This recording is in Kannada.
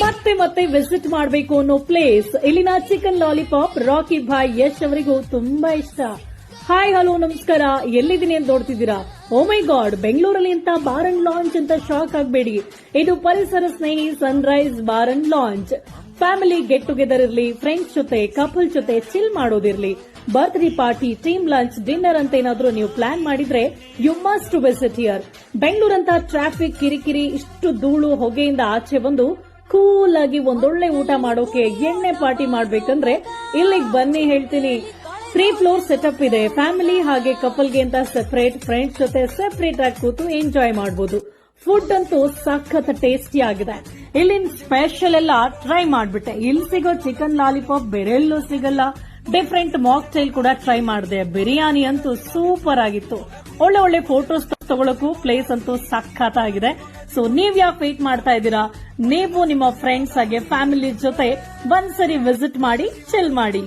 ಮತ್ತೆ ಮತ್ತೆ ವಿಸಿಟ್ ಮಾಡಬೇಕು ಅನ್ನೋ ಪ್ಲೇಸ್ ಇಲ್ಲಿನ ಚಿಕನ್ ಲಾಲಿಪಾಪ್ ರಾಕಿ ಭಾಯ್ ಯಶ್ ಅವರಿಗೂ ತುಂಬಾ ಇಷ್ಟ. ಹಾಯ್ ಹಲೋ ನಮಸ್ಕಾರ, ಎಲ್ಲಿದ್ದೀನಿ ಅಂತ ನೋಡ್ತಿದ್ದೀರಾ? ಓ ಮೈ ಗಾಡ್, ಬೆಂಗಳೂರಲ್ಲಿ ಅಂತ ಬಾರ್ ಅಂಡ್ ಲಾಂಚ್ ಅಂತ ಶಾಕ್ ಆಗಬೇಡಿ. ಇದು ಪರಿಸರ ಸ್ನೇಹಿ Sunrise bar and lounge. Family get together ಇರಲಿ, ಫ್ರೆಂಡ್ಸ್ ಜೊತೆ ಕಪಲ್ ಜೊತೆ ಚಿಲ್ ಮಾಡೋದಿರ್ಲಿ, birthday party, team lunch, dinner ಅಂತ ಏನಾದ್ರೂ ನೀವು ಪ್ಲಾನ್ ಮಾಡಿದ್ರೆ ಯು ಮಸ್ಟ್ ವಿಸಿಟ್ ಹಿಯರ್. ಬೆಂಗಳೂರಂತ ಟ್ರಾಫಿಕ್ ಕಿರಿಕಿರಿ, ಇಷ್ಟು ಧೂಳು ಹೊಗೆಯಿಂದ ಆಚೆ ಬಂದು ಕೂಲ್ ಆಗಿ ಒಂದೊಳ್ಳೆ ಊಟ ಮಾಡೋಕೆ ಎಣ್ಣೆ ಪಾರ್ಟಿ ಮಾಡ್ಬೇಕಂದ್ರೆ ಇಲ್ಲಿಗೆ ಬನ್ನಿ ಹೇಳ್ತೀನಿ. 3 ಫ್ಲೋರ್ ಸೆಟಪ್ ಇದೆ. ಫ್ಯಾಮಿಲಿ ಹಾಗೆ ಕಪಲ್ಗೆ ಅಂತ ಸೆಪರೇಟ್, ಫ್ರೆಂಡ್ಸ್ ಜೊತೆ ಸೆಪರೇಟ್ ಆಗಿ ಕೂತು ಎಂಜಾಯ್ ಮಾಡಬಹುದು. ಫುಡ್ ಅಂತೂ ಸಖತ್ ಟೇಸ್ಟಿ ಆಗಿದೆ. ಇಲ್ಲಿನ ಸ್ಪೆಷಲ್ ಎಲ್ಲ ಟ್ರೈ ಮಾಡ್ಬಿಟ್ಟೆ. ಇಲ್ಲಿ ಸಿಗೋ ಚಿಕನ್ ಲಾಲಿಪಾಪ್ ಬೇರೆಲ್ಲೂ ಸಿಗಲ್ಲ. ಡಿಫರೆಂಟ್ ಮಾಕ್ಟೈಲ್ ಕೂಡ ಟ್ರೈ ಮಾಡಿದೆ. ಬಿರಿಯಾನಿ ಅಂತೂ ಸೂಪರ್ ಆಗಿತ್ತು. ಒಳ್ಳೆ ಒಳ್ಳೆ ಫೋಟೋಸ್ ತಗೊಳಕ್ಕೂ ಪ್ಲೇಸ್ ಅಂತೂ ಸಖತ್ ಆಗಿದೆ. ಸೊ ನೀವ್ ಯಾಕೆ ವೇಟ್ ಮಾಡ್ತಾ ಇದ್ದೀರಾ? ನೀವು ನಿಮ್ಮ ಫ್ರೆಂಡ್ಸ್ ಹಾಗೆ ಫ್ಯಾಮಿಲಿ ಜೊತೆ ಒಂದ್ಸರಿ ವಿಸಿಟ್ ಮಾಡಿ ಚಿಲ್ ಮಾಡಿ.